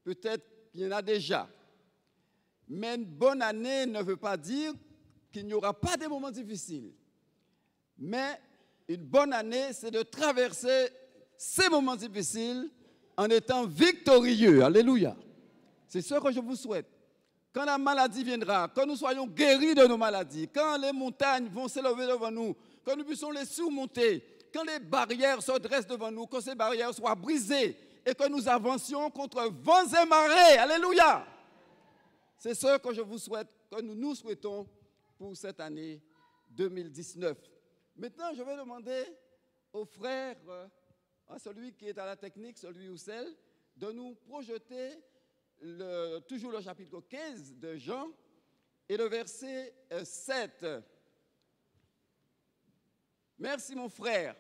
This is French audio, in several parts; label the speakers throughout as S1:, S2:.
S1: peut-être qu'il y en a déjà. Mais une bonne année ne veut pas dire qu'il n'y aura pas de moments difficiles. Mais une bonne année, c'est de traverser ces moments difficiles en étant victorieux. Alléluia. C'est ce que je vous souhaite. Quand la maladie viendra, quand nous soyons guéris de nos maladies, quand les montagnes vont s'élever devant nous, quand nous puissions les surmonter, quand les barrières se dressent devant nous, que ces barrières soient brisées et que nous avancions contre vents et marées. Alléluia. C'est ce que je vous souhaite, que nous souhaitons pour cette année 2019. Maintenant, je vais demander aux frères, à celui qui est à la technique, celui ou celle, de nous projeter toujours le chapitre 15 de Jean et le verset 7. Merci mon frère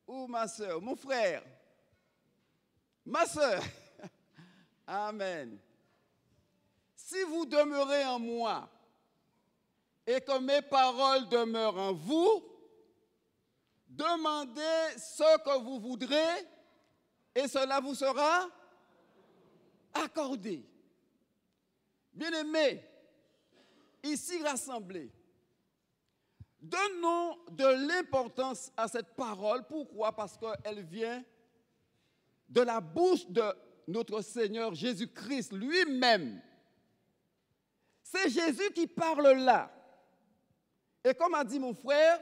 S1: ou ma soeur, mon frère, ma soeur. Amen. Si vous demeurez en moi et que mes paroles demeurent en vous, demandez ce que vous voudrez et cela vous sera accordé. Bien-aimés, ici rassemblés, donnons de l'importance à cette parole. Pourquoi? Parce qu'elle vient de la bouche de notre Seigneur Jésus-Christ lui-même. C'est Jésus qui parle là. Et comme a dit mon frère,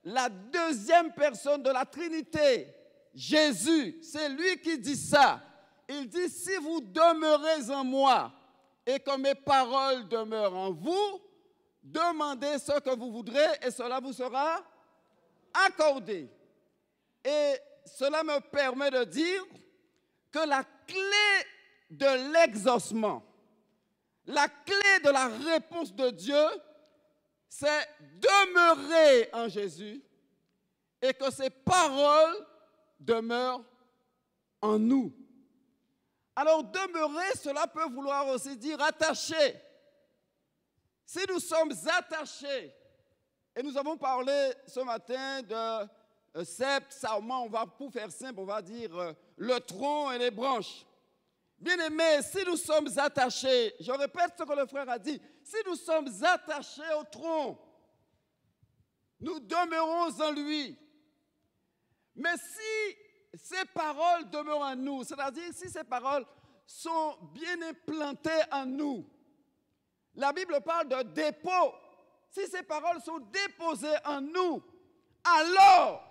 S1: la deuxième personne de la Trinité, Jésus, c'est lui qui dit ça. Il dit, si vous demeurez en moi et que mes paroles demeurent en vous, demandez ce que vous voudrez et cela vous sera accordé. Et cela me permet de dire que la clé de l'exaucement, la clé de la réponse de Dieu, c'est demeurer en Jésus et que ses paroles demeurent en nous. Alors demeurer, cela peut vouloir aussi dire attacher. Si nous sommes attachés, et nous avons parlé ce matin de sept, sarment, pour faire simple, on va dire le tronc et les branches. Bien-aimés, si nous sommes attachés, je répète ce que le frère a dit, si nous sommes attachés au tronc, nous demeurons en lui. Mais si ces paroles demeurent en nous, c'est-à-dire si ces paroles sont bien implantées en nous, la Bible parle de dépôt. Si ces paroles sont déposées en nous, alors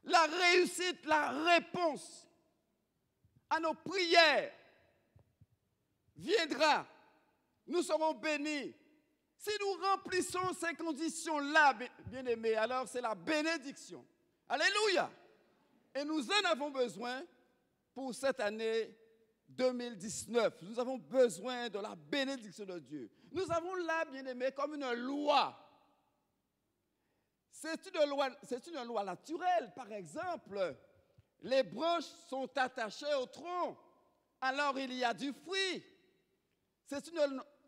S1: la réussite, la réponse à nos prières viendra. Nous serons bénis. Si nous remplissons ces conditions-là, bien-aimés, alors c'est la bénédiction. Alléluia. Et nous en avons besoin pour cette année 2019. Nous avons besoin de la bénédiction de Dieu. Nous avons là, bien-aimés, comme une loi. C'est une loi naturelle. Par exemple, les branches sont attachées au tronc, alors il y a du fruit. C'est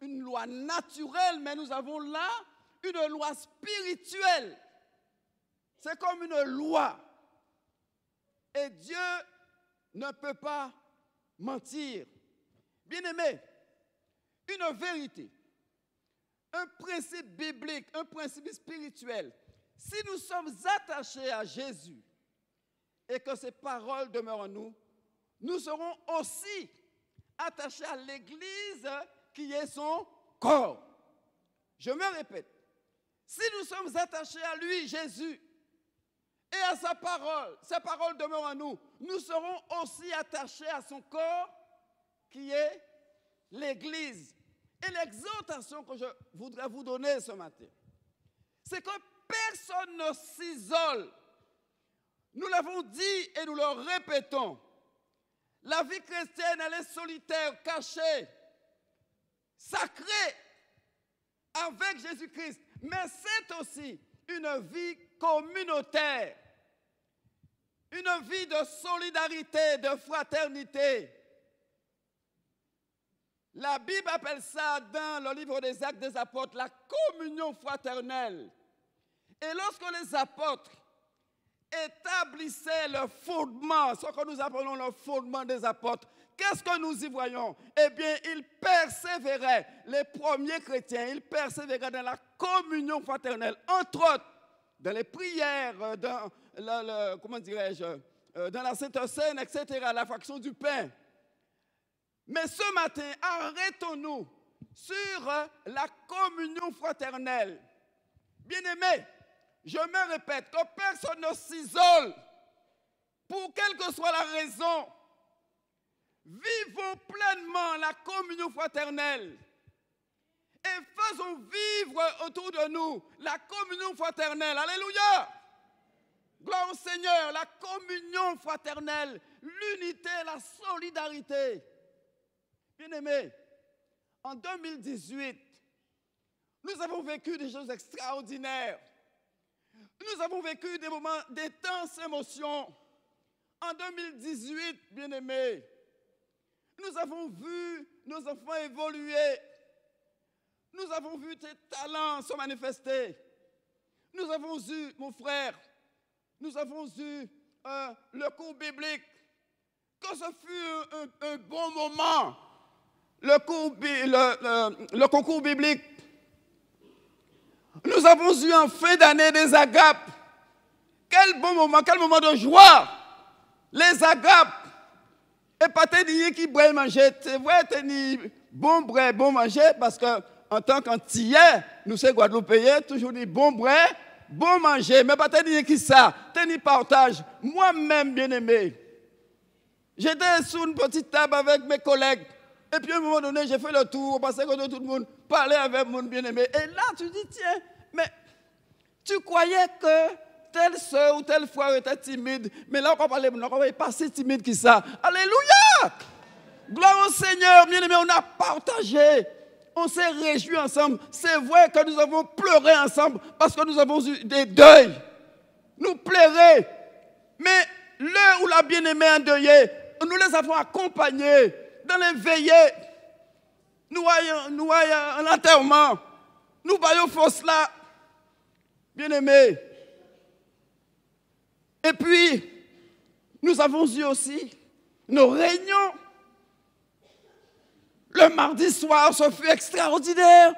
S1: une loi naturelle, mais nous avons là une loi spirituelle. C'est comme une loi. Et Dieu ne peut pas mentir. Bien-aimé, une vérité, un principe biblique, un principe spirituel, si nous sommes attachés à Jésus et que ses paroles demeurent en nous, nous serons aussi attachés à l'Église qui est son corps. Je me répète, si nous sommes attachés à lui, Jésus, et à sa parole demeure en nous, nous serons aussi attachés à son corps qui est l'Église. Et l'exhortation que je voudrais vous donner ce matin, c'est que personne ne s'isole. Nous l'avons dit et nous le répétons. La vie chrétienne, elle est solitaire, cachée, sacrée, avec Jésus-Christ. Mais c'est aussi une vie communautaire, une vie de solidarité, de fraternité. La Bible appelle ça dans le livre des Actes des Apôtres la communion fraternelle. Et lorsque les apôtres établissaient le fondement, ce que nous appelons le fondement des apôtres, qu'est-ce que nous y voyons? Eh bien, ils persévéraient, les premiers chrétiens, ils persévéraient dans la communion fraternelle, entre autres, dans les prières, dans comment dirais-je, dans la Sainte Seine, etc., la fraction du pain. Mais ce matin, arrêtons-nous sur la communion fraternelle. Bien-aimés, je me répète que personne ne s'isole pour quelle que soit la raison. Vivons pleinement la communion fraternelle et faisons vivre autour de nous la communion fraternelle. Alléluia! Gloire au Seigneur, la communion fraternelle, l'unité, la solidarité. Bien-aimés, en 2018, nous avons vécu des choses extraordinaires. Nous avons vécu des moments d'intenses émotions. En 2018, bien-aimés, nous avons vu nos enfants évoluer. Nous avons vu tes talents se manifester. Nous avons eu, mon frère, nous avons eu le cours biblique. Que ce fut un bon moment, le concours biblique. Nous avons eu en fin d'année des agapes. Quel bon moment, quel moment de joie. Les agapes. Et pas te dire qui boit manger. C'est vrai, tenir bon boire, bon manger, parce que en tant qu'antillais, nous sommes Guadeloupéens, toujours dit bon boire, bon manger. Mais pas te dire qui ça. Tenir partage. Moi-même, bien-aimé, j'étais sur une petite table avec mes collègues. Et puis à un moment donné, j'ai fait le tour, parce que tout le monde parlait avec mon bien-aimé. Et là, tu dis, tiens, mais tu croyais que telle soeur ou telle frère était timide, mais là, on va pas si timide que ça. Alléluia! Gloire au Seigneur, bien-aimé, on a partagé, on s'est réjouis ensemble. C'est vrai que nous avons pleuré ensemble parce que nous avons eu des deuils. Nous pleurer. Mais l'heure où la bien-aimée endeuillée, nous les avons accompagnés dans les veillées. Nous voyons un enterrement. Nous voyons force là. Bien-aimés. Et puis, nous avons eu aussi nos réunions. Le mardi soir, ce fut extraordinaire.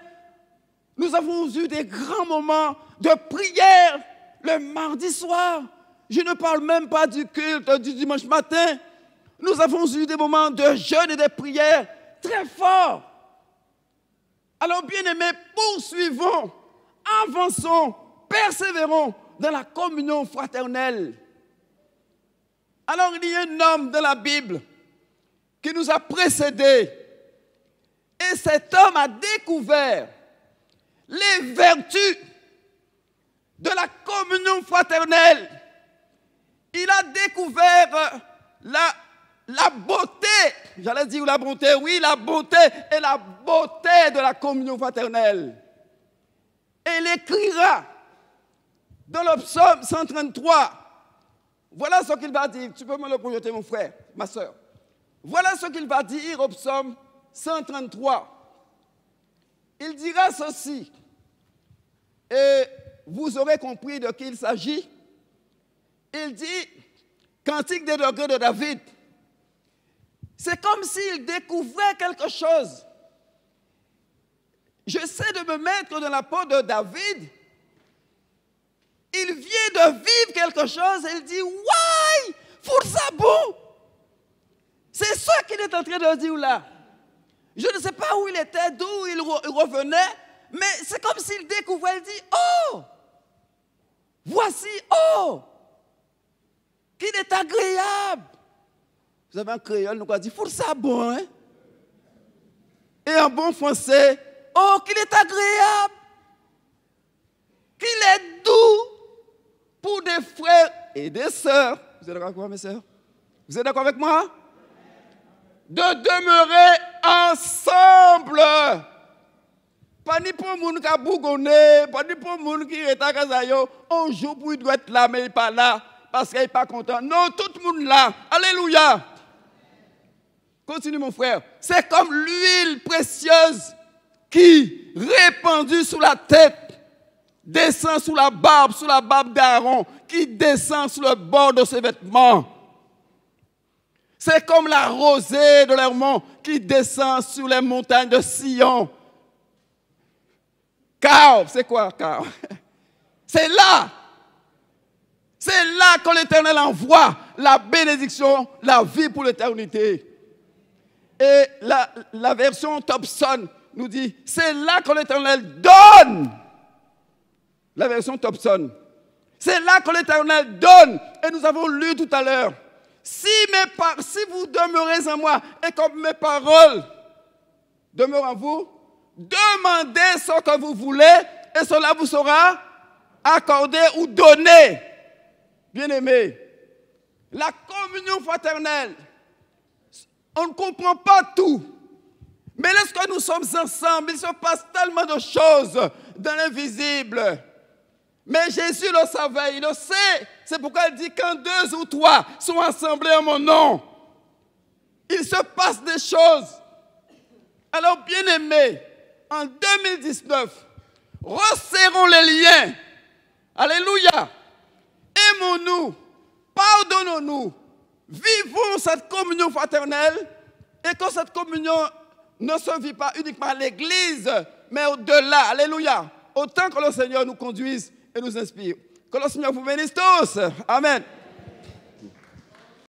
S1: Nous avons eu des grands moments de prière le mardi soir. Je ne parle même pas du culte du dimanche matin. Nous avons eu des moments de jeûne et de prière très forts. Alors, bien-aimés, poursuivons, avançons, persévérons dans la communion fraternelle. Alors, il y a un homme dans la Bible qui nous a précédés. Et cet homme a découvert les vertus de la communion fraternelle. Il a découvert la beauté, j'allais dire la bonté, oui, la beauté et la beauté de la communion fraternelle. Et il écrira dans le psaume 133, voilà ce qu'il va dire. Tu peux me le projeter, mon frère, ma soeur. Voilà ce qu'il va dire au psaume 133. Il dira ceci, et vous aurez compris de qui il s'agit. Il dit, Cantique des degrés de David. C'est comme s'il découvrait quelque chose. J'essaie de me mettre dans la peau de David. Il vient de vivre quelque chose et il dit, ouais, faut ça bon. C'est ça qu'il est en train de dire là. Je ne sais pas où il était, d'où il revenait, mais c'est comme s'il découvrait, il dit, oh, voici, oh, qu'il est agréable. Vous avez un créole, nous avons dit, faut ça bon, hein? Et en bon français, oh, qu'il est agréable, qu'il est doux pour des frères et des sœurs. Vous êtes d'accord avec moi, mes sœurs? Vous êtes d'accord avec moi? De demeurer ensemble. Pas ni pour les gens qui ont bougonné, pas ni pour les gens qui sont à Kazayo. On joue pour il doit être là, mais il n'est pas là parce qu'il n'est pas content. Non, tout le monde là. Alléluia. Continue, mon frère. C'est comme l'huile précieuse qui, répandue sous la tête, descend sous la barbe d'Aaron, qui descend sur le bord de ses vêtements. C'est comme la rosée de l'Hermon qui descend sur les montagnes de Sion. Car, c'est quoi car? C'est là que l'Éternel envoie la bénédiction, la vie pour l'éternité. Et la version Thompson nous dit, c'est là que l'Éternel donne. La version Thompson. C'est là que l'Éternel donne. Et nous avons lu tout à l'heure. Si vous demeurez en moi et comme mes paroles demeurent en vous, demandez ce que vous voulez et cela vous sera accordé ou donné. Bien-aimés, la communion fraternelle, on ne comprend pas tout. Mais lorsque nous sommes ensemble, il se passe tellement de choses dans l'invisible. Mais Jésus le savait, il le sait. C'est pourquoi il dit quand 2 ou 3 sont assemblés en mon nom, il se passe des choses. Alors, bien-aimés, en 2019, resserrons les liens. Alléluia. Aimons-nous, pardonnons-nous, vivons cette communion fraternelle et que cette communion ne se vit pas uniquement à l'église, mais au-delà. Alléluia. Autant que le Seigneur nous conduise et nous inspire. Que le Seigneur vous bénisse tous. Amen.